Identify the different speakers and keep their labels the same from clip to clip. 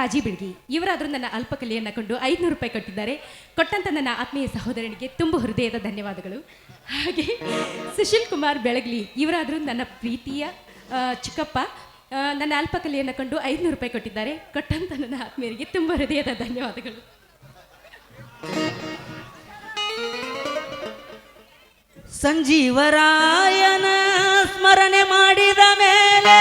Speaker 1: ರಾಜಿ ಬಿಡ್ಗಿ ಇವರಾದರೂ ನನ್ನ ಅಲ್ಪಕಲೆಯನ್ನು ಕೊಂಡು 500 ರೂಪಾಯಿ ಕೊಟ್ಟಿದ್ದಾರೆ. ಕೊಟ್ಟಂತ ನನ್ನ ಆತ್ಮೀಯ ಸಹೋದರನಿಗೆ ತುಂಬ ಹೃದಯದ ಧನ್ಯವಾದಗಳು. ಹಾಗೆ ಸುಶೀಲ್ ಕುಮಾರ್ ಬೆಳಗ್ಲಿ ಇವರಾದರೂ ನನ್ನ ಪ್ರೀತಿಯ ಚಿಕ್ಕಪ್ಪ ನನ್ನ ಅಲ್ಪಕಲೆಯನ್ನು ಕಂಡು 500 ರೂಪಾಯಿ ಕೊಟ್ಟಿದ್ದಾರೆ. ಕೊಟ್ಟಂತ ನನ್ನ ಆತ್ಮೀಯರಿಗೆ ತುಂಬ ಹೃದಯದ ಧನ್ಯವಾದಗಳು.
Speaker 2: ಸಂಜೀವರಾಯನ ಸ್ಮರಣೆ ಮಾಡಿದ ಮೇಲೆ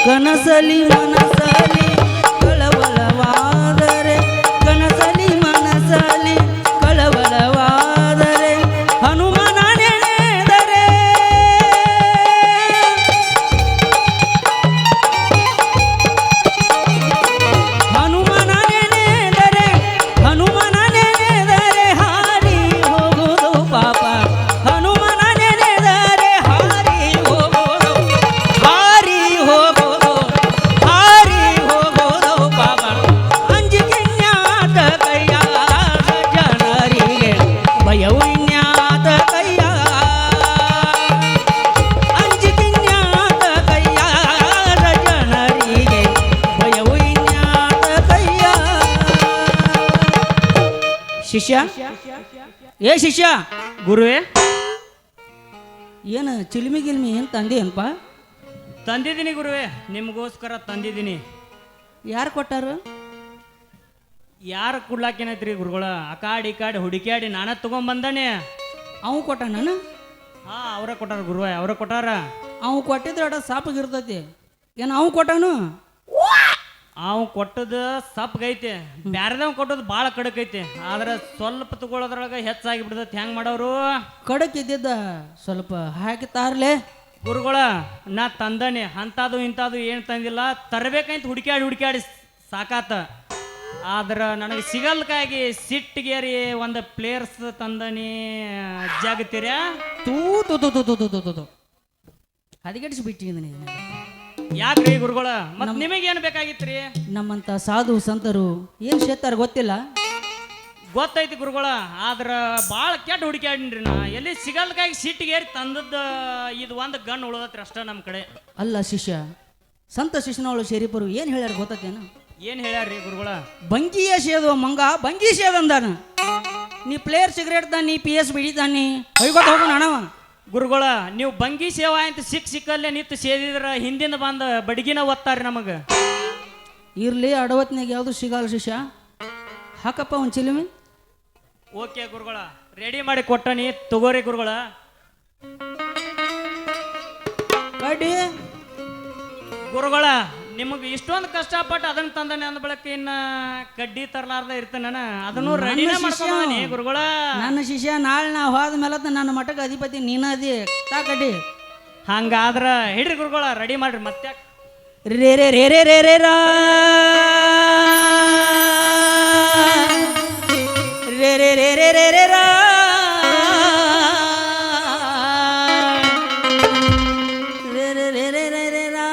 Speaker 2: ಕನಸಲಿ ಮನಸಲಿ ಕಳವಳವಾದರೆ ಕನಸಲಿ ಮನಸಲಿ ಕಳವಳವಾದರೆ ಹನುಮನ ನೆನೆದರೆ ಹನುಮನ ನೆನೆದರೆ ಹನುಮನ ನೆನೆದರೆ ಹಾರಿ ಹೋಗುವುದು ಪಾಪ ಹನುಮನ ನೆನೆದರೆ ಹಾರಿ ಹೋಗುವುದು ಹಾರಿ ಹೋಗುವುದು ಶಿಷ್ಯ ಏ ಶಿಷ್ಯ
Speaker 3: ಗುರುವೇ
Speaker 2: ಏನು ಚಿಲ್ಮಿ ಗಿಲ್ಮಿ ಏನು ತಂದಿ ಏನಪ್ಪ?
Speaker 3: ತಂದಿದ್ದೀನಿ ಗುರುವೇ, ನಿಮಗೋಸ್ಕರ ತಂದಿದ್ದೀನಿ.
Speaker 2: ಯಾರು ಕೊಟ್ಟಾರು?
Speaker 3: ಯಾರು ಕೊಡ್ಲಾಕೇನೈತ್ರಿ ಗುರುಗಳ? ಆ ಕಾಡಿ ಈ ಕಾಡಿ ಹುಡುಕ್ಯಾಡಿ ನಾನ ತಗೊಂಬಂದಾನೆ.
Speaker 2: ಅವು ಕೊಟ್ಟ ನಾನು?
Speaker 3: ಹಾ, ಅವ್ರ ಕೊಟ್ಟಾರ ಗುರುವೇ, ಅವ್ರ ಕೊಟ್ಟಾರ.
Speaker 2: ಅವು ಕೊಟ್ಟಿದ್ರೆ ಅಡ ಸಾಪಿಗಿರ್ತೈತಿ. ಏನು ಅವು ಕೊಟ್ಟಾನು?
Speaker 3: ಅವ್ ಕೊಟ್ಟದ ಸಪ್ಪಗೈತೆ, ಬ್ಯಾರದವ್ ಕೊಟ್ಟದ್ ಭಾಳ ಕಡಕೈತೆ. ಆದ್ರೆ ಸ್ವಲ್ಪ ತಗೊಳ್ಳೋದ್ರೊಳಗೆ ಹೆಚ್ಚಾಗಿ ಬಿಡ್ತೈತಿ. ಹೆಂಗ್ ಮಾಡವ್ರು?
Speaker 2: ಕಡಕ್ ಇದ್ದಿದ್ದ ಸ್ವಲ್ಪ ಹಾಕಿ ತಾರ್ಲೆ.
Speaker 3: ಗುರುಗಳ ನಾ ತಂದಾನೆ, ಅಂಥದ್ದು ಇಂಥದ್ದು ಏನು ತಂದಿಲ್ಲ. ತರಬೇಕಂತ ಹುಡುಕ್ಯಾಡಿ ಸಾಕಾತ. ಆದ್ರೆ ನನಗೆ ಸಿಗಲ್ಕಾಗಿ ಸಿಟ್ಟಿಗೇರಿ ಒಂದು ಪ್ಲೇಯರ್ಸ್ ತಂದನಿ. ಜಾಗತ್ತೀರ
Speaker 2: ತೂ ತು ತು ತು ತು ತು ತು ತು ಹದಿಗೆಡಿಸಿ ಬಿಟ್ಟಿದ್ದೀನಿ.
Speaker 3: ಯಾಕ್ರಿ ಗುರುಗಳ? ಮತ್ ನಿಮಗೇನು ಬೇಕಾಗಿತ್ರಿ?
Speaker 2: ನಮ್ಮಂತ ಸಾಧು ಸಂತರು ಏನು ಸೇತಾರ ಗೊತ್ತಿಲ್ಲ.
Speaker 3: ಗೊತ್ತೈತಿ ಗುರುಗಳ, ಆದ್ರ ಭಾಳ ಕೆಟ್ಟ ಹುಡುಕ್ಯಾಡಿನ್ರಿ ನಾ. ಎಲ್ಲಿ ಸಿಗಲ್ಕಾಗಿ ಸಿಟ್ಟಿಗೇರಿ ತಂದದ್ದ ಇದು ಒಂದು ಗನ್ ಉಳದತ್ರಿ ಅಷ್ಟ ನಮ್ಮ ಕಡೆ.
Speaker 2: ಅಲ್ಲ ಶಿಷ್ಯ, ಸಂತ ಶಿಷ್ಯನವಳು ಶರೀಫರು ಏನು ಹೇಳ್ಯಾರ ಗೊತ್ತೇನು?
Speaker 3: ಏನು ಹೇಳ್ಯಾರ್ರಿ ಗುರುಗಳ?
Speaker 2: ಬಂಗಿಯ ಸೇದು ಮಂಗ ಬಂಗಿ ಸೇದ್ ಅಂದಾನ. ನೀ ಪ್ಲೇಯರ್ ಸಿಗರೇಟ್ ತಾನಿ, PS ಬಿಡಿತಾನಿ, ಹೊಯ್ಕೊತ ಹೋಗೋಣ ಅಣವ.
Speaker 3: ಗುರುಗಳ, ನೀವು ಬಂಗಿ ಸೇವಾ ಅಂತ ಸಿಕ್ಕಲ್ಲೇ ನಿಂತು ಸೇದಿದ್ರ ಹಿಂದಿನ ಬಂದ ಬಡಗಿನ ಒತ್ತಾರಿ ನಮಗೆ.
Speaker 2: ಇರ್ಲಿ, ಅಡವತ್ನಾಗ ಯಾವುದು ಸಿಗಲ್ಲ ಶಿಷ್ಯ. ಹಾಕಪ್ಪ ಒಂದು ಚಿಲಿಮಿ.
Speaker 3: ಓಕೆ ಗುರುಗಳ, ರೆಡಿ ಮಾಡಿ ಕೊಟ್ಟನಿ, ತಗೋರಿ ಗುರುಗಳ.
Speaker 2: ಕಡ್ಡಿ
Speaker 3: ಗುರುಗಳ, ನಿಮಗೆ ಇಷ್ಟೊಂದು ಕಷ್ಟಪಟ್ಟು ಅದನ್ನ ತಂದಾನೆ ಅಂದ ಬಳಕ ಇನ್ನ ಕಡ್ಡಿ ತರಲಾರ್ದ ಇರ್ತೇನೆ ನಾನು. ಅದನ್ನು ರೆಡಿನ ಮಾಡ್ಕೊಂಡಿ ಗುರುಗಳ.
Speaker 2: ನನ್ನ ಶಿಷ್ಯ ನಾಳೆ ನಾ ಹೋದ ಮೇಲೆ ನನ್ನ ಮಠಕ್ಕೆ ಅಧಿಪತಿ ನೀನ ಅದಿ. ತಾ ಕಡ್ಡಿ.
Speaker 3: ಹಂಗಾದ್ರ ಹಿಡ್ರಿ ಗುರುಗಳ, ರೆಡಿ ಮಾಡ್ರಿ. ಮತ್ತೆ
Speaker 2: ರೇ ರೇ ರೇ ರೇ ರೇ ರೇ ರಾ ರೇ ರೇ ರೇ ರೇ ರೇ ರೇ ರಾ ರೇ ರೇ ರೇ ರೇ ರೇ ರೇ ರಾ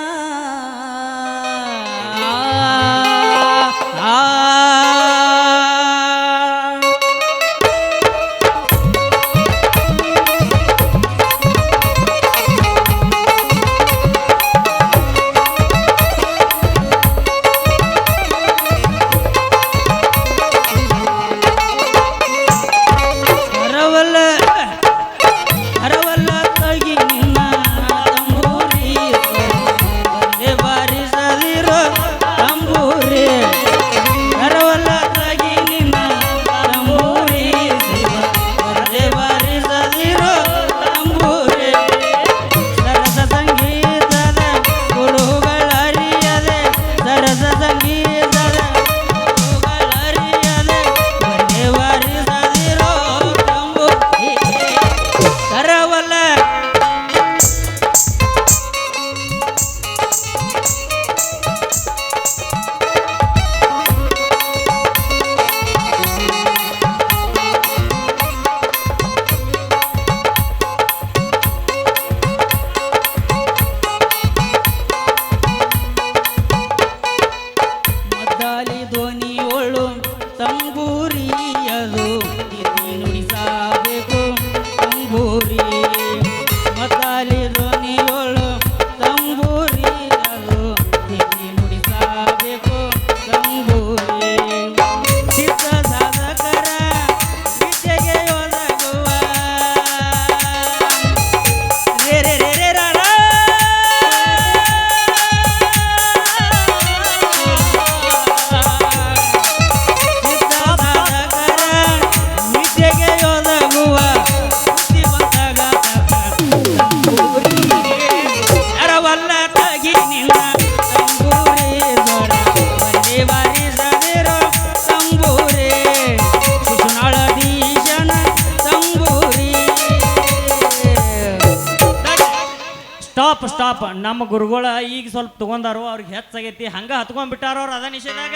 Speaker 3: ಸ್ಟಾಪ್ ಸ್ಟಾಪ್ ನಮ್ಮ ಗುರುಗಳ ಈಗ ಸ್ವಲ್ಪ ತಗೊಂಡಾರು ಅವ್ರಿಗೆ ಹೆಚ್ಚಾಗೈತಿ ಹಂಗ ಹತ್ಕೊಂಡ್ಬಿಟ್ಟಾರ ಅವ್ರು ಅದ ನಿಷೇಧಾಗ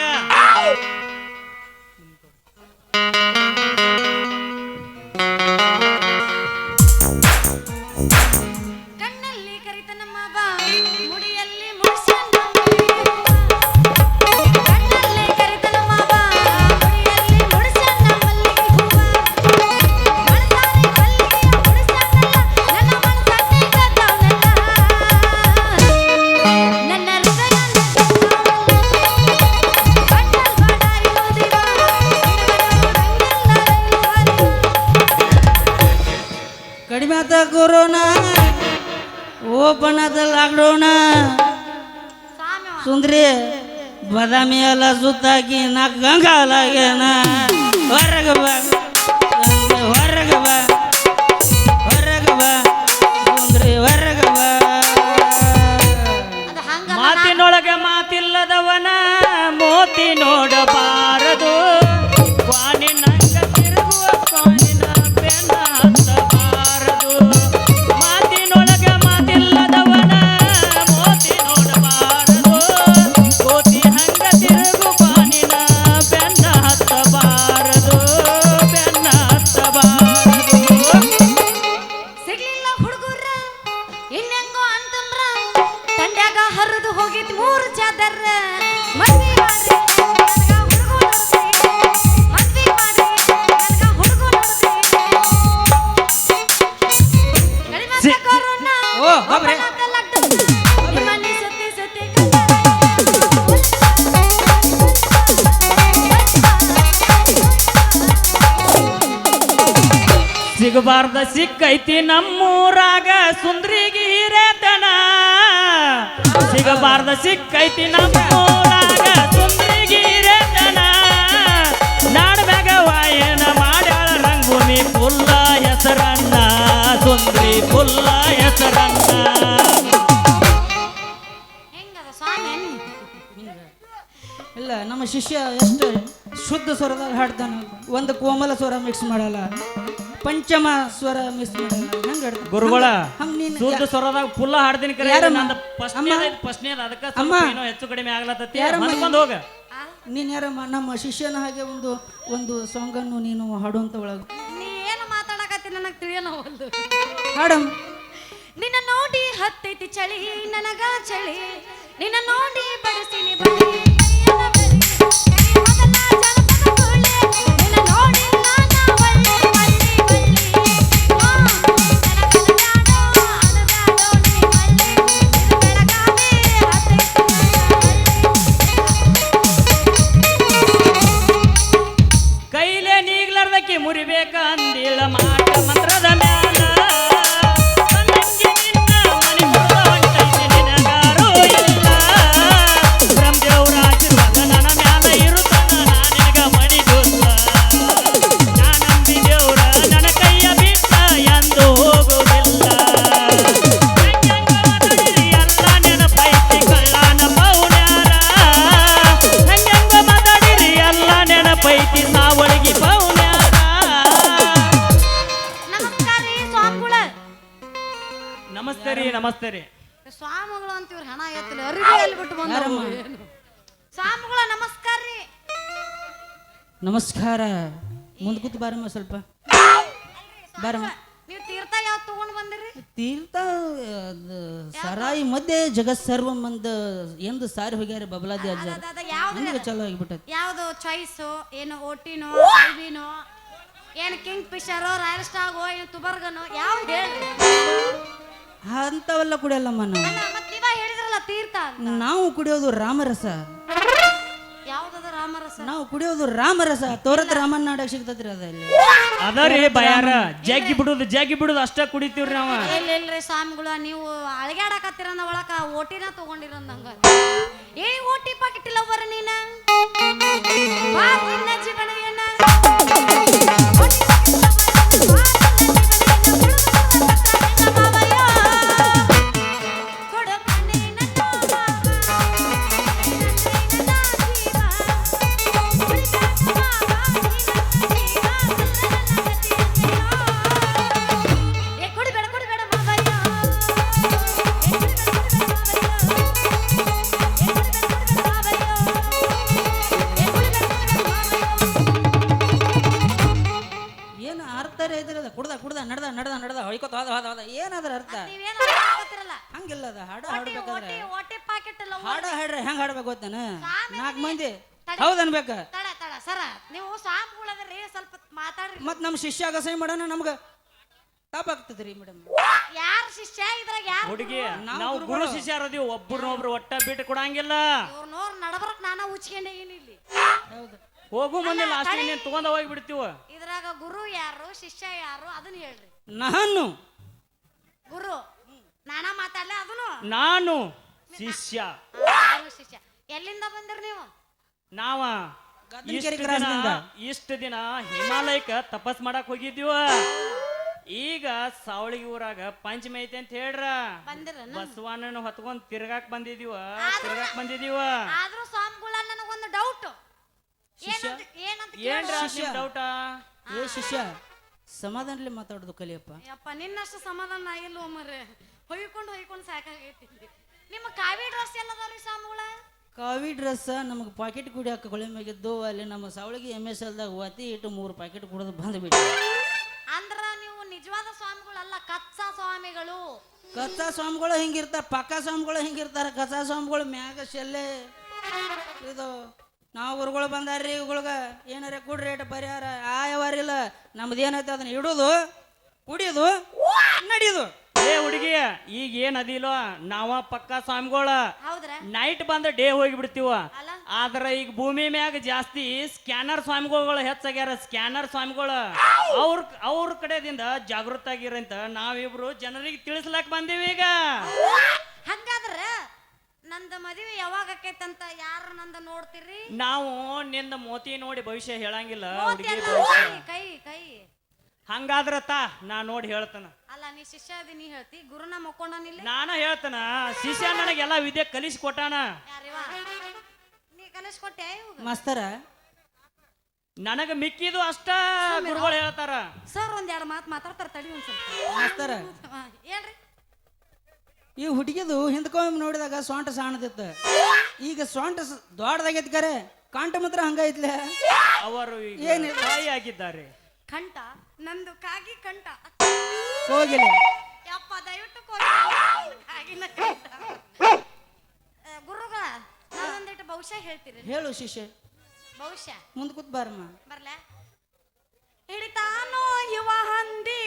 Speaker 4: ಕಣ್ಣಲ್ಲಿ ಕರಿತನ ಮಾವ ಮುಡಿಯಲ್ಲಿ ಮುಡಿಸನ್ನ ಕಣ್ಣಲ್ಲಿ ಕರಿತನ ಮಾವ ಮುಡಿಯಲ್ಲಿ ಮುಡಿಸನ್ನ ಮಲ್ಲಿಗೆ ಹೂವ ಮನಸಾರೆ ಮಲ್ಲಿಗೆಯ ಮುಡಿಸನ್ನಲ್ಲ ನನ್ನ ಮನಸನ್ನೇ ಕದ್ದವನಲ್ಲ ನನ್ನ ಹೃದಯ ಕಣ್ಣಲ್ ಬಾಡಾರಿರೋ ದಿವ
Speaker 2: ಕಡಿಮೆ ಆತ ಕೊರೋನಾ ಓಪನ್ ಆತ ಲಾಕ್ಡೌನ
Speaker 4: ಸಾಮ್ಯವ
Speaker 2: ಸುಂದ್ರಿ ಬದಾಮಿ ಎಲ್ಲ ಸುತ್ತಾಕಿ ನಾ ಗಂಗಾಲಾಗೇನ ಹೊರಗೆ ಬಾ ಹೊರಗೆ ಬಾ ಹೊರಗೆ ಬಾ ಸುಂದ್ರಿ ಹೊರಗೆ ಬಾ
Speaker 4: ಅದು ಹಂಗ
Speaker 3: ಮಾತಿನೊಳಗೆ ಮಾತಿಲ್ಲದವನ ಮೋತಿ ನೋಡಬಾರದು ವಾಣಿನಂಗ ತಿರುಗುವ ಸ್ವಾನಿನ ಬೆನ್ನ ಹತ್ತಬಾರದು ಮಾತಿನೊಳಗೆ ಮಾತಿಲ್ಲದವನ ಮೋತಿ ನೋಡಬಾರದು ಕೋತಿ ಹಂಗ ತಿರುಗು ಬಾನಿನ ಬೆನ್ನ ಹತ್ತಬಾರದು ಬೆನ್ನ ಹತ್ತಬಾರದು
Speaker 4: ಸಿಗ್ಲಿಲ್ಲ ಹುಡುಗರ ಇನ್ನೆಂಗೋ ಅಂತಂದ್ರ ತಂಡ್ಯಾಗ ಹರಿದು ಹೋಗಿದ್ 3 ಚಾದರ್ ಮದ್ವಿ ಮಾಡ್ರಿ ನನಗ ಹುಡುಗ ನೋಡ್ರಿ ಮದ್ವಿ ಮಾಡ್ರಿ ನನಗ ಹುಡುಗ ನೋಡ್ರಿ ಕಡಿಮೆ ಕೊರೋನಾ
Speaker 2: ಓ, ಬಾಬ್ರೆ.
Speaker 4: ನಿಮ್ಮಲ್ಲಿ ಸುತ್ತಿ ಸುತ್ತಿ
Speaker 3: ಸಿಗಬಾರ್ದ ಸಿಕ್ಕೈತಿ ನಮ್ಮೂರಾಗ ಸುಂದ್ರಿಗೆ ಹಿರೇತನ ಸಿಗಬಾರ್ದ ಸಿಕ್ಕೈತಿ ನಮ್ಮೂರಾಗ ಸುಂದ್ರಿಗೆ ಹಿರೇತನ ನಾಡ್ಮ್ಯಾಗ ವಾಯನ ಮಾಡ್ಯಾಳ ರಂಗಭೂಮಿ ಫುಲ್ಲ ಹೆಸರನ್ನ ಸುಂದ್ರಿ ಫುಲ್ಲ ಹೆಸರನ್ನ
Speaker 4: ಹೆಂಗದ ಸ್ವಾಮಿ
Speaker 2: ಇಲ್ಲ ನಮ್ಮ ಶಿಷ್ಯ ಎಷ್ಟು ಶುದ್ಧ ಸ್ವರದಾಗ ಹಾಡ್ತಾನ ಒಂದು ಕೋಮಲ ಸ್ವರ ಮಿಕ್ಸ್ ಮಾಡಲ್ಲ ಪಂಚಮ ಸ್ವರ ಮಿಕ್ಸ್ ಮಾಡಲ್ಲ ಹಂಗ
Speaker 3: ಗುರುಗಳ
Speaker 2: ಹಂಗ ನೀನು
Speaker 3: ಶುದ್ಧ ಸ್ವರದಾಗ ಫುಲ್ಲ ಹಾಡ್ತೀನಿ ಕರೆ
Speaker 2: ಯಾರಮ್ಮ?
Speaker 3: ನಂದು ಫಸ್ಟ್ನೇದ ಅದಕ್ಕೆ
Speaker 2: ಅಮ್ಮ?
Speaker 3: ಸ್ವಲ್ಪ ಏನೋ ಹೆಚ್ಚು ಕಡಿಮೆ ಆಗ್ಲತ್ತತಿ
Speaker 2: ಯಾರಮ್ಮ?
Speaker 3: ಹೊಂದ್ಕೊಂಡ್ ಹೋಗ
Speaker 2: ನೀನು ಯಾರಮ್ಮ ನಮ್ಮ ಶಿಷ್ಯನ ಹಾಗೆ ಒಂದು ಸಾಂಗನ್ನು ನೀನು ಹಾಡುವಂತ ಒಳಗೆ
Speaker 4: ನೀ ಏನು ಮಾತಾಡಕತ್ತಿ ನನಗೆ ತಿಳಿಯಲ್ಲ ಒಂದು
Speaker 2: ಹಾಡಮ್ಮ
Speaker 4: ನಿನ್ನ ನೋಡಿ ಹತ್ತೈತಿ ಚಳಿ ನನಗ ಚಳಿ ನಿನ್ನ ನೋಡಿ ಬಡಿಸಿನಿ ಬಳಿ ಕೈಯನ್ನ ಬರಿ. ಈ ಮೊದಲ ಜನಪದ ತುಳ್ಳಿ, ನಿನ್ನ ನೋಡಿಲ್ಲ ನಾ ಒಳ್ಳೆ ಬಳ್ಳಿ ಬಳ್ಳಿ. ನನಗನಬ್ಯಾಡೋ, ಅನಬ್ಯಾಡೋ ನೀ ಮಳ್ಳಿ. ಇದು ಬೆಳಗಾವಿ ಹತ್ತೈತಿ
Speaker 3: ಕೈಲೇ ನೀಗ್ಲಾರ್ದಕ್ಕೆ ಮುರಿಬೇಕ ಅಂದಿಳ ಮಾಟ ಮಂತ್ರದ ಮ್ಯಾಲ ತನ್ನಂಗೆ ನಿನ್ನ ಮನಿ ಮುರ್ದ ಹೊಂಟೈತಿ ನಿನಗಾರೂ ಇಲ್ಲ ಬ್ರಹ್ಮದೇವ್ರ ಆಶೀರ್ವಾದ ನನ್ನ ಮ್ಯಾಲ ಇರುತ್ತಾನ ನಾನಿನಗ ಮಣಿಗುಲ್ಲ ನಾನಂಬಿ ದೇವ್ರ ನನ್ನ ಕೈಯ ಬಿಟ್ಟ ಎಂದು ಹೋಗುವುದಿಲ್ಲ ಹೆಂಗೆಂಗ ಮಾತಾಡಿರಿ ಎಲ್ಲ ನೆನಪೈತಿ ಕಳ್ಳನ ಪೌಣ್ಯಾರ ಹೆಂಗೆಂಗ ಮಾತಾಡಿರಿ ಎಲ್ಲ ನೆನಪೈತಿ ಸಾವಳಿಗೆ ಪೌಣ್ಯಾರ
Speaker 4: ನಮಸ್ಕಾರ ರೀ ಸ್ವಾಮಿಗಳ
Speaker 3: ನಮಸ್ತೆ ರೀ ನಮಸ್ತೆ ರೀ
Speaker 4: ಸ್ವಾಮಿಗಳು ಅಂತ ಇವ್ರು ಹಣ ಎತ್ತಲಿ ಅರಿವಿ ಅಲ್ಲಿ ಬಿಟ್ಟು ಬಂದವು ಸ್ವಾಮಿಗಳ ನಮಸ್ಕಾರ ರೀ
Speaker 2: ನಮಸ್ಕಾರ ಮುಂದೆ ಕೂತು ಬಾರಮ್ಮ ಸ್ವಲ್ಪ ಬಾರಮ್ಮ
Speaker 4: ನೀವು ತೀರ್ಥ ಯಾವ್ದು ತಗೊಂಡ್ ಬಂದಿರಿ
Speaker 2: ತೀರ್ಥ ಅದು ಸರಾಯಿ ಮಧ್ಯೆ ಜಗತ್ ಸರ್ವ ಮಂದ ಎಂದು ಸಾರಿ ಹೋಗ್ಯಾರ ಬಬಲಾದಿ ಅಜ್ಜಾರ
Speaker 4: ಯಾವ್ದು
Speaker 2: ಹಂಗೆ ಚಲೋ ಆಗಿಬಿಟ್ಟದ
Speaker 4: ಯಾವ್ದು ಚಾಯ್ಸು ಏನು ಓಟಿನೋ ಐವಿನೋ ಏನು ಕಿಂಗ್ ಫಿಶರೋ ರಾಯಲ್ ಸ್ಟಾಗೋ ಏನು ತುಬರ್ಗನೋ ಯಾವ್ದು ಹೇಳ್ರಿ
Speaker 2: ಅಂಥವೆಲ್ಲ ಕುಡಿಯಲ್ಲಮ್ಮ ನಾವು
Speaker 4: ಮತ್ತೆ ನೀವ ಹೇಳಿದ್ರಲ್ಲ ತೀರ್ಥ ಅಂತ
Speaker 2: ನಾವು ಕುಡಿಯೋದು ರಾಮರಸ
Speaker 4: ಯಾವ್ದದ ರಾಮರಸ
Speaker 2: ನಾವು ಕುಡಿಯೋದು ರಾಮರಸ ತೋರತ್ ರಾಮನ್ ನಾಡಕ್ ಸಿಗ್ತದ್ರಿ ಅದಲ್ಲಿ
Speaker 3: ಅದರಿ ಬಯಾರ ಜಗ್ಗಿ ಬಿಡುದು ಅಷ್ಟ ಕುಡಿತೀವ್ರಿ ನಾವ
Speaker 4: ಇಲ್ರಿ ಸ್ವಾಮಿಗಳು ನೀವು ಅಳಗ್ಯಾಡಕತ್ತೀರಂದ ಒಳಕ ಓಟಿನ ತಗೊಂಡಿರಂದಂಗ ಏ ಓಟಿ ಪಾಕೆಟ್ ಇಲ್ಲ ಬರ ನೀನ ಬಾ ನಿನ್ನ ಜೀವನ ಏನ ಓಟಿ ಪಾಕೆಟ್ ಇಲ್ಲ ಬರ ಬಾ ನಿನ್ನ ಜೀವನ ಏನ ಕುಡುಕು ನನ್ನ ಮಾವಯ್ಯ ಕೊಡಪ್ಪ ನೀನ ಮಾವಯ್ಯ
Speaker 2: ಹಿಡ್ದ ಹೊಯ್ಕೋತ ಹೋದ ಏನಾದ್ರ ಅರ್ಥ
Speaker 4: ನೀವೇನು ಗೊತ್ತಿರಲ್ಲ
Speaker 2: ಹಂಗಿಲ್ಲ ಅದ ಹಾಡ
Speaker 4: ಓಟಿ
Speaker 2: ಹಾಡ್ಬೇಕಾದ್ರೆ
Speaker 4: ಓಟಿ ಪಾಕೆಟ್ ಲವ್
Speaker 2: ಹಾಡ ಹಾಡ್ರಿ ಹೆಂಗ್ ಹಾಡ್ಬೇಕು ಗೊತ್ತಾನ
Speaker 4: ಸ್ವಾಮಿ
Speaker 2: 4 ಮಂದಿ
Speaker 4: ತಡಿ.
Speaker 2: ಹೌದ್ ಅನ್ಬೇಕ
Speaker 4: ತಡ ಸರ ನೀವು ಸ್ವಾಮಿಗಳದ್ರಿ ಸ್ವಲ್ಪ ಮಾತಾಡ್ರಿ
Speaker 2: ಮತ್ ನಮ್ ಶಿಷ್ಯ ಅಗಸೈ ಮಾಡೋಣ ನಮ್ಗ ತಪ್ಪಾಗ್ತದ್ರಿ ಮೇಡಮ್
Speaker 4: ಯಾರ ಶಿಷ್ಯ ಇದ್ರಾಗ ಯಾರು
Speaker 3: ಹುಡುಗಿ ನಾವು ಗುರು ಶಿಷ್ಯರು ಅದೀವಿ ಒಬ್ಬರನ್ನೊಬ್ರು ಒಟ್ಟ ಬಿಟ್ಟು ಕೊಡಂಗಿಲ್ಲ
Speaker 4: ಇವ್ರ ನೋರ್ ನಡಬರಕ್ ನಾನ ಉಚ್ಕೊಂಡೆ ಏನಿಲ್ಲಿ
Speaker 2: ಹೌದು
Speaker 3: ಹೋಗು ಮುಂದೆ ಲಾಸ್ಟ್ ನೀನ್ ತಗೊಂಡ ಹೋಗಿ ಬಿಡ್ತೀವ
Speaker 4: ಇದ್ರಾಗ ಗುರು ಯಾರು ಶಿಷ್ಯ ಯಾರು ಅದನ್ನ ಹೇಳ್ರಿ
Speaker 2: ನಾನು
Speaker 4: ಗುರು ನಾನಾ ಮಾತಾಡ್ಲ ಅದನ್ನು
Speaker 3: ನಾನು ಶಿಷ್ಯ
Speaker 4: ಗುರು ಶಿಷ್ಯ ಎಲ್ಲಿಂದ ಬಂದಿರಿ ನೀವು
Speaker 3: ನಾವ
Speaker 2: ಗದ್ದನಕೆರೆ ಕ್ರಾಸ್ನಿಂದ.
Speaker 3: ಇಷ್ಟು ದಿನ ಹಿಮಾಲಯಕ್ಕ ತಪಸ್ ಮಾಡಕ್ ಹೋಗಿದ್ದೀವ ಈಗ ಸಾವಳಿಗೆ ಊರಾಗ ಪಂಚಮಿ ಐತೆ ಅಂತ ಹೇಳ್ರ
Speaker 4: ಬಂದಿರ
Speaker 3: ಬಸವಣ್ಣನ ಹೊತ್ಕೊಂಡ್ ತಿರ್ಗಾಕ್ ಬಂದಿದೀವ
Speaker 4: ಆದ್ರೂ ಸ್ವಾಮಿಗಳ ನನಗೊಂದು ಡೌಟ್
Speaker 2: ಶಿಷ್ಯ?
Speaker 4: ಏನಂತ
Speaker 3: ಏನ್ರ
Speaker 2: ಶಿಷ್ಯ.
Speaker 3: ಡೌಟ
Speaker 2: ಏ ಶಿಷ್ಯ ಸಮಾಧಾನಲಿ ಮಾತಾಡೋದು ಕಲಿಯಪ್ಪ
Speaker 4: ಯಪ್ಪ ನಿನ್ನಷ್ಟು ಸಮಾಧಾನ ಆಗಿಲ್ಲ ಮರ್ರೆ ಹೊಯ್ಕೊಂಡು ಸಾಕಾಗೈತಿ ನಿಮ್ಮ ಕಾವಿ ಡ್ರೆಸ್ ಎಲ್ಲದಾವ್ರಿ ಸ್ವಾಮಿಗಳ
Speaker 2: ಕಾವಿ ಡ್ರೆಸ್ ನಮಗೆ ಪಾಕೆಟ್ ಕುಡಿ ಹಾಕೊಳ್ಳಿ ಮ್ಯಾಗಿದ್ದು ಅಲ್ಲಿ ನಮ್ಮ ಸಾವಳಿಗೆ MSLದಾಗ ಒತ್ತಿ ಇಟ್ಟು 3 ಪಾಕೆಟ್ ಕುಡಿದು ಬಂದ್ಬಿಟ್ಟು
Speaker 4: ಅಂದ್ರ ನೀವು ನಿಜವಾದ ಸ್ವಾಮಿಗಳಲ್ಲ ಕಚ್ಚಾ ಸ್ವಾಮಿಗಳು
Speaker 2: ಕಚ್ಚಾ ಸ್ವಾಮಿಗಳು ಹಿಂಗಿರ್ತಾರ ಪಕ್ಕಾ ಸ್ವಾಮಿಗಳು ಹಿಂಗಿರ್ತಾರ ಕಚ್ಚಾ ಸ್ವಾಮಿಗಳು ಮ್ಯಾಗ ಶೆಲ್ಲೆ ಇದು ನಾವು ಗುರುಗಳು ಬಂದಾರ್ರಿ ಇವುಗಳ್ಗ ಏನಾರ ಕುಡ್ರಿ ರೇಟ್ ಪರಿಹಾರ ವ್ಯವಹಾರಿಲ್ಲ ನಮ್ದು ಏನೈತೆ ಅದನ್ನ ಇಡೋದು ಕುಡಿಯೋದು ನಡಿಯೋದು
Speaker 3: ಏ ಹುಡುಗಿ ಈಗ ಏನ್ ಅದಿಲ್ವ ನಾವ ಪಕ್ಕ ಸ್ವಾಮಿಗಳ
Speaker 4: ಹೌದ್ರ
Speaker 3: ನೈಟ್ ಬಂದ ಡೇ ಹೋಗಿ ಬಿಡ್ತೀವ
Speaker 4: ಅಲ್ಲ
Speaker 3: ಆದ್ರ ಈಗ ಭೂಮಿ ಮ್ಯಾಗ ಜಾಸ್ತಿ ಸ್ಕ್ಯಾನರ್ ಸ್ವಾಮಿಗಳು ಹೆಚ್ಚಾಗ್ಯಾರ ಸ್ಕ್ಯಾನರ್ ಸ್ವಾಮಿಗಳು ಅವ್ರ ಕಡೆದಿಂದ ಜಾಗೃತ ಆಗಿರಂತ ನಾವಿಬ್ರು ಜನರಿಗೆ ತಿಳಿಸ್ಲಾಕ್ ಬಂದೀವಿ ಈಗ
Speaker 4: ಹಂಗಾದ್ರ ನಂದ ಮದುವೆ ಯಾವಾಗ ಆಕೈತಂತ ಯಾರು ನಂದ ನೋಡ್ತೀರಿ
Speaker 3: ನಾವು ನಿಂದ ಮೋತಿ ನೋಡಿ ಭವಿಷ್ಯ ಹೇಳಂಗಿಲ್ಲ
Speaker 4: ಮೋತಿ
Speaker 3: ಹುಡುಗಿ
Speaker 4: ಅಲ್ಲ,
Speaker 3: ಭವಿಷ್ಯ
Speaker 4: ಕೈ ಕೈ
Speaker 3: ಹಂಗಾದ್ರ ನಾ ನೋಡಿ ಹೇಳ್ತಾನ
Speaker 4: ಅಲ್ಲ ನೀ ಶಿಷ್ಯ ಅದಿ ನೀ ಹೇಳ್ತಿ ಗುರುನ ಮಕ್ಕೊಂಡನಿಲ್ಲ
Speaker 3: ನಾನ ಹೇಳ್ತಾನ ಶಿಷ್ಯ ನನಗೆಲ್ಲ ವಿದ್ಯೆ ಕಲಿಸಿ ಕೊಟ್ಟಾನ
Speaker 4: ಯಾರಿವ ನೀ ಕಲಿಸ್ಕೊಟ್ಟೆ ಇವಾಗ
Speaker 2: ಮಾಸ್ತರ
Speaker 3: ನನಗ ಮಿಕ್ಕಿದು ಅಷ್ಟ ಗುರುಗಳು ಹೇಳ್ತಾರ
Speaker 4: ಸರ್ ಒಂದೆರಡು ಮಾತು ಮಾತಾಡ್ತಾರ ತಡಿ ಒಂದ್ ಸ್ವಲ್ಪ
Speaker 2: ಮಾಸ್ತರ
Speaker 4: ಹೇಳ್ರಿ
Speaker 2: ಈ ಹುಡುಗಿದು ಹಿಂದ್ಕೊಮ್ಮೆ ನೋಡಿದಾಗ ಸೊಂಟ ಸಾಣದಿತ್ತು ಈಗ ಸೊಂಟ ದೊಡ್ಡದಾಗೈತಿ ಕರೆ ಕಾಂಟ ಮಾತ್ರ ಹಂಗೈತ್ಲೆ
Speaker 3: ಅವರು ಈಗ
Speaker 2: ಏನಿಲ್ಲ.
Speaker 3: ತಾಯಿ ಆಗಿದ್ದಾರೆ
Speaker 4: ಕಂಠ ನಂದು ಕಾಗಿ ಕಂಠ
Speaker 2: ಹೋಗಿಲ್ಲ
Speaker 4: ಯಪ್ಪ ದಯವಿಟ್ಟು ಕಾಗಿನ ಕಂಠ ಗುರುಗಳ ನಾನೊಂದಿಟ್ಟು ಬಹುಶಃ ಹೇಳ್ತೀರಿ
Speaker 2: ಹೇಳು ಶಿಷ್ಯ
Speaker 4: ಬಹುಶಃ
Speaker 2: ಮುಂದೆ ಕೂತ್ ಬಾರಮ್ಮ
Speaker 4: ಬರ್ಲ ಹಿಡಿತಾನೋ ಯುವ ಹಂದಿ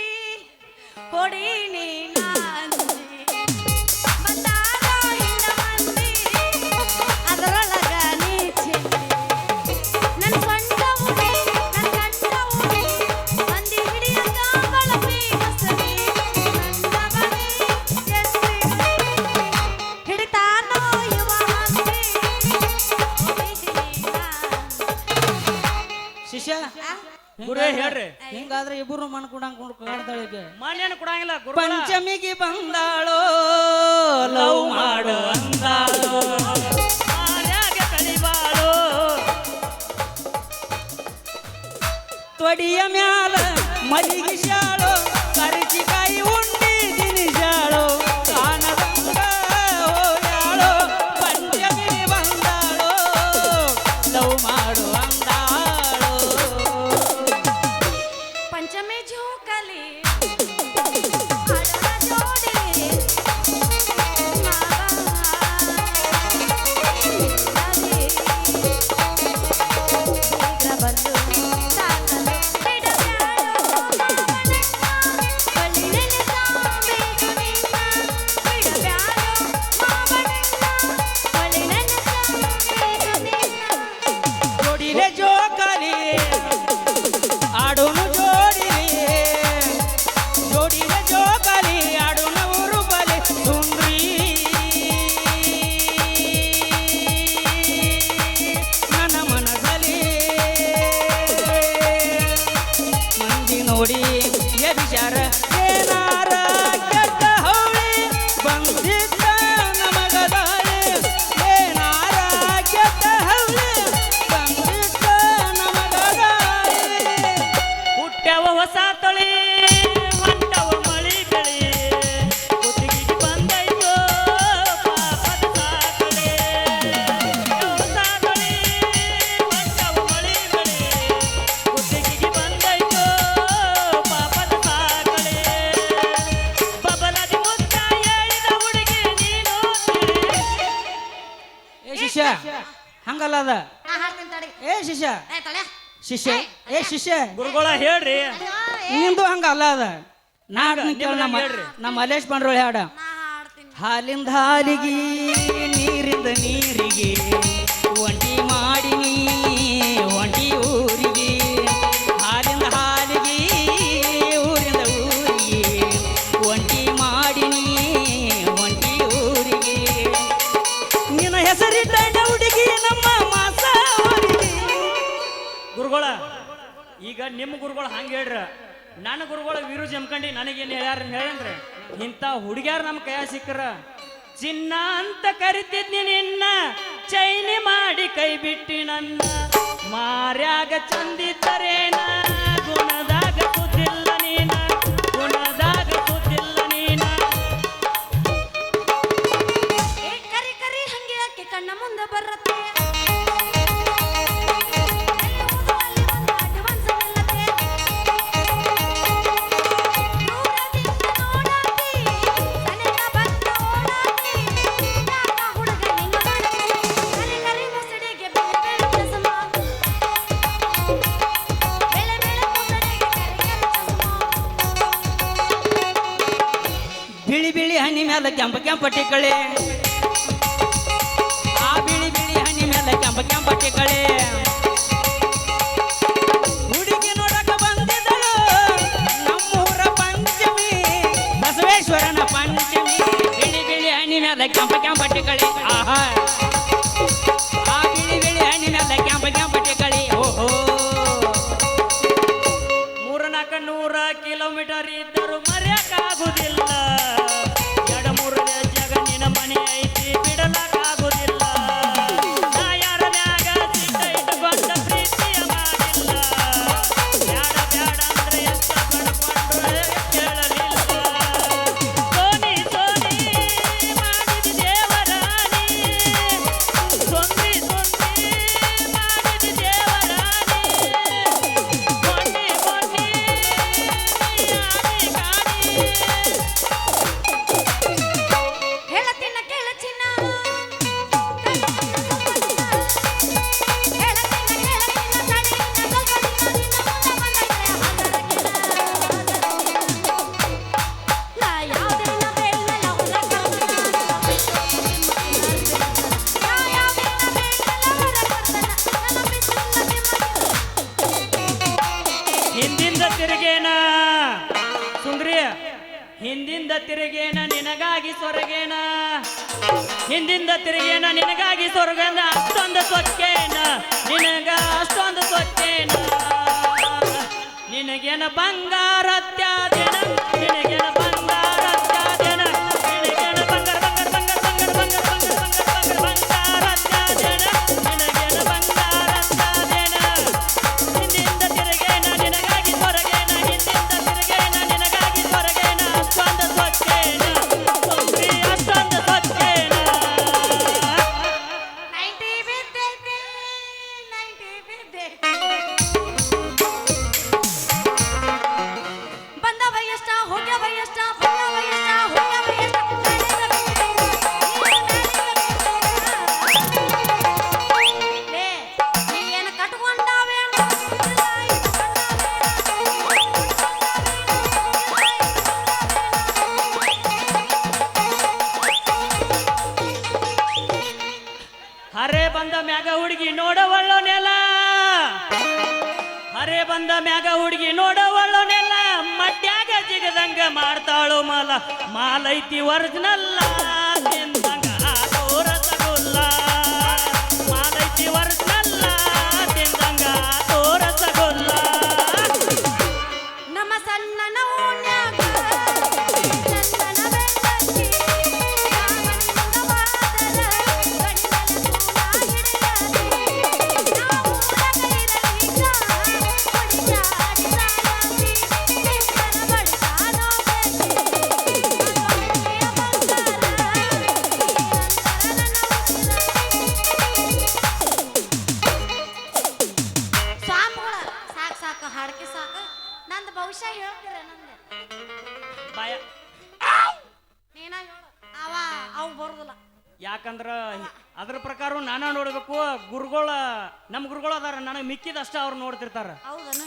Speaker 4: ಹೊಡಿ ನೀನಾಂದಿ ಬಂದಾರೋ ಹಿಂದ ಮಂದಿ ಅದರೊಳಗ ನೀ ಚೆಲ್ಲಿ ನನ್ನ ಸೊಂಟ ಉಡಿ ನನ್ನ ಗಂಟ ಉಡಿ ಮಂದಿ ಹಿಡಿಯಂಗ ಬಳಸಿ ಕಸರಿ ನಂದ ಬಳಿ ಎಸ್ರಿ ಹಿಡಿತಾನೋ ಯುವ ಹಂದಿ ಹೊಡಿ ನೀನಾಂದಿ
Speaker 2: ಶಿಷ್ಯ
Speaker 3: ಗುರುವೇ ಹೇಳ್ರಿ
Speaker 2: ಹಿಂಗಾದ್ರೆ ಇಬ್ಬರು ಮನ್ ಕುಡಂಗ್ ಕಾಡ್ತಾಳಿಗೆ
Speaker 3: ಮನೇನು ಕೊಡಂಗಿಲ್ಲ ಗುರು
Speaker 2: ಪಂಚಮಿಗೆ ಬಂದಾಳೋ
Speaker 3: ಲವ್ ಮಾಡು ಅಂದಾಳು ಮಾರ್ಯಾಗ ಕಳಿಬಾಳು
Speaker 2: ತೊಡಿಯ ಮ್ಯಾಲ ಮಲಿಗೆ ಶಾಳೋ ಕರಿಚಿಕಾಯಿ ಉಂಡಿ ದಿನಿಶಾಳೋ ಕಾಣದಂಗ ಹೋಗ್ಯಾಳೋ ಪಂಚಮಿಗೆ ಬಂದಾಳೋ ಲವ್ ಮಾಡು ಅಂದಾಳೋ
Speaker 4: ಪಂಚಮಿ ಜೋಕಲಿ ಅಡನ ಜೋಡಿ ಬಂದು ಸಾಕಲು ಬಿಡಬ್ಯಾಡೋ
Speaker 2: ಹಂಗಲ್ಲ ಅದ.
Speaker 4: ನಾ ಹಾಡ್ತೀನಿ ತಡಿ.
Speaker 2: ಏ ಶಿಷ್ಯ
Speaker 4: ಏ ತಲೆ.
Speaker 2: ಶಿಷ್ಯ ಏ ಶಿಷ್ಯ
Speaker 3: ಗುರುಗಳ ಹೇಳ್ರಿ.
Speaker 2: ನಿಂದು ಹಂಗ ಅಲ್ಲ ಅದ. ನಾ ಹಾಡ್ತೀನಿ ಕೇಳ. ನಮ್ಮ ಮಲೇಶ್ ಬಂಡ್ರೋಳಿ ಹಾಡ.
Speaker 4: ನಾ ಹಾಡ್ತೀನಿ.
Speaker 2: ಹಾಲಿಂದ ಹಾಲಿಗೆ ನೀರಿಂದ ನೀರಿಗೆ ಒಂಟಿ ಮಾಡಿನಿ ಒಂಟಿ ಊರಿಗೆ. ಹಾಲಿಂದ ಹಾಲಿಗೆ ಊರಿಂದ ಊರಿಗೆ ಒಂಟಿ ಮಾಡಿನಿ ಒಂಟಿ ಊರಿಗೆ. ನಿನ್ನ ಹೆಸರಿಟ್ಟ ಹುಡುಗಿ ನಮ್ಮ ಮಾಸ ಊರಿಗೆ.
Speaker 3: ಗುರುಗಳ ಈಗ ನಿಮ್ಮ ಗುರುಗಳು ಹಂಗ ಹೇಳ್ರ. ನನ್ನ ಗುರುಗಳ ವೀರು ಜಮ್ಕಂಡಿ ನನಗೇನು ಹೇಳ್ಯಾರ ಹೇಳಂದ್ರೆ, ಇಂಥ ಹುಡುಗ್ಯಾರ ನಮ್ಮ ಕೈಯ ಸಿಕ್ಕರ ಚಿನ್ನ ಅಂತ ಕರಿತಿದ್ನಿ ನಿನ್ನ, ಚೈನಿ ಮಾಡಿ ಕೈ ಬಿಟ್ಟಿ ನನ್ನ. ಮಾರ್ಯಾಗ ಚಂದಿದ್ದರೇನ ಗುಣದಾಗ ಸುದ್ದಿಲ್ಲ ನೀನ, ಗುಣದಾಗ ಸುದ್ದಿಲ್ಲ ನೀನ.
Speaker 4: ಏ ಕರಿ ಕರಿ ಹಂಗೆ ಯಾಕೆ ಕಣ್ಣ ಮುಂದೆ ಬರತ್ತೆ.
Speaker 2: ಬಿಳಿ ಬಿಳಿ ಹಣ್ಣಿ ಮೇಲೆ ಕೆಂಪ ಕೆಂಪ ಟಿಕಳೆ. ಆ ಬಿಳಿ ಬಿಳಿ ಹಣ್ಣಿ ಮೇಲೆ ಕೆಂಪ ಕೆಂಪ ಟಿಕಳೆ. ಹುಡುಗಿ ನೋಡಕ ಬಂದಿದ್ದಳು ನಮ್ಮೂರ ಪಂಚಮಿ ಬಸವೇಶ್ವರನ ಪಂಚಮಿ. ಬಿಳಿ ಬಿಳಿ ಹಣ್ಣಿ ಮೇಲೆ ಕೆಂಪ ಕೆಂಪ ಟಿಕಳೆ. ಆಹಾ ಆ ಬಿಳಿ ಬಿಳಿ ಹಣ್ಣಿ ಮೇಲೆ ಕೆಂಪ ಕೆಂಪ ಟಿಕಳೆ. ಓಹೋ
Speaker 3: 300 ಕಿಲೋಮೀಟರ್ ಇದ್ದರೂ ಮರೆಯಕ್ಕಾಗುದಿಲ್ಲ. ಎಡಮೂರನೇ ಜಗ ನಿನ್ನ ಮನೆ ಐತಿ ಬಿಡಲಕ್ಕಾಗುದಿಲ್ಲ. ನಾ ಯಾರ ಮ್ಯಾಗ ಸಿಟ್ಟ ಇಟ್ಕೊಂಡ ಪ್ರೀತಿಯ ಮಾಡಿಲ್ಲ. ಬ್ಯಾಡ ಬ್ಯಾಡ ಅಂದ್ರೆ ಎಷ್ಟು ಬಡ್ಕೊಂಡ್ರು ಕೇಳಲಿಲ್ಲ. ಸೋನಿ ಸೋನಿ ಮಾಡಿದ ದೇವರಾಣಿ, ಸೊನ್ನಿ ಸೊನ್ನಿ ಮಾಡಿದ ದೇವರಾಣಿ. ಮೊನ್ನೆ ಮೊನ್ನೆ
Speaker 4: ಹೇಳತ್ತಿನ ಕೇಳ ಚಿನ್ನ.
Speaker 3: ಹಿಂದಿಂದ ತಿರುಗೇನ ಸುಂದ್ರಿ, ಹಿಂದಿಂದ ತಿರುಗೇನ ನಿನಗಾಗಿ ಸೊರಗೇನ. ಹಿಂದಿಂದ ತಿರುಗೇನ ನಿನಗಾಗಿ ಸೊರಗೇನ. ಅಷ್ಟೊಂದು ಸೊಕ್ಕೇನ ನಿನಗ ಅಷ್ಟೊಂದು ಸೊಕ್ಕೇನ. ನಿನಗೇನ ಬಂಗಾರ ತ್ಯಾದೇನ, ನಿನಗೇನ ಬಂಗಾರ ತ್ಯಾದೇನ, ನಿನಗೇನ ಬಂಗಾರ ಬಂಗಾರ ಬಂಗಾರ ಬಂಗಾರ ಬಂಗಾರ ಬಂಗಾರ ಬಂಗಾರ ಬಂಗಾರ ತ್ಯಾದೇನ, ನಿನಗೇನ ಬಂಗಾರ ತ್ಯಾದೇನ. ಹಿಂದಿಂದ ತಿರುಗೇನ ನಿನಗಾಗಿ ಸೊರಗೇನ, ಹಿಂದಿಂದ ತಿರುಗೇನ ನಿನಗಾಗಿ ಸೊರಗೇನ. ಅಷ್ಟೊಂದು ಸೊಕ್ಕೇನ ಸೊಂದ್ರಿ ಅಷ್ಟೊಂದು ಸೊಕ್ಕೇನ.
Speaker 4: 90 ಬಿದ್ದೈತೆ, 90 ಬಿದ್ದೈತೆ. ಬಂದವ ಎಷ್ಟ ಹೋಗ್ಯವ ಎಷ್ಟ, ಬಂದವ ಎಷ್ಟ ಹೋಗ್ಯವ ಎಷ್ಟ. ಲೇ, ನೀವೇನು ಕಟ್ಕೊಂಡಾವೇನು?
Speaker 3: ಹರೆ ಬಂದ ಮ್ಯಾಗ ಹುಡುಗಿ ನೋಡವಳ್ಳೋ ನೆಲ, ಹರೆ ಬಂದ ಮ್ಯಾಗ ಹುಡುಗಿ ನೋಡವಳ್ಳೋ ನೆಲ. ಮಡ್ಯಾಗ ಜಿಗದಂಗ ಮಾಡ್ತಾಳು ಮಾಲ, ಮಾಲೈತಿ ಒರ್ಜಿನಲ್ಲ ತಿಂದಂಗ ಆದೋ ರಸಗುಲ್ಲ. ಮಾಲೈತಿ ಒರ್ಜಿನಲ್ಲ ತಿಂದಂಗ ಆದೋ ರಸಗುಲ್ಲ.
Speaker 4: ನಮ್ಮ ಸಣ್ಣನ ಓಣ್ಯಾಗ ಚಂದನ ಬೆಳಕಿ, ಯಾವನಿಂದ ಬಾದರ ಗಂಡನ ತೂನ ಹಿಡಿಯಲಿ. ನಾವು ಊರಗೈರಲಿಗ ಹೊಡಿಚಾಡಿ ಸಾಯಾಸಿ, ನಿಂತನ ಬಡಿಸಾನೋ ಬೇಕಿ. ಅದೊಂದೆಯ ಬಂಗಾರ, ಈ ಅಂತರ ನನ್ನ ಸ್ವಾಮಿಗಳ ಸಾಕು ಸಾಕು ಹಾಡ್ಕೆ ಸಾಕು. ನಂದು ಭವಿಷ್ಯ ಹೇಳ್ತೀರ ನಂದೆ.
Speaker 3: ಬಾಯ
Speaker 4: ನೀನ ಹೇಳು. ಅವ ಅವು ಬರುದಿಲ್ಲ.
Speaker 3: ಯಾಕಂದ್ರ ಅದ್ರ ಪ್ರಕಾರ ನಾನ ನೋಡ್ಬೇಕು. ಗುರುಗಳ ನಮ್ಮ ಗುರುಗಳು ಅದಾರ, ನನಗೆ ಮಿಕ್ಕಿದಷ್ಟ ಅವ್ರು ನೋಡ್ತಿರ್ತಾರ.
Speaker 4: ಹೌದನ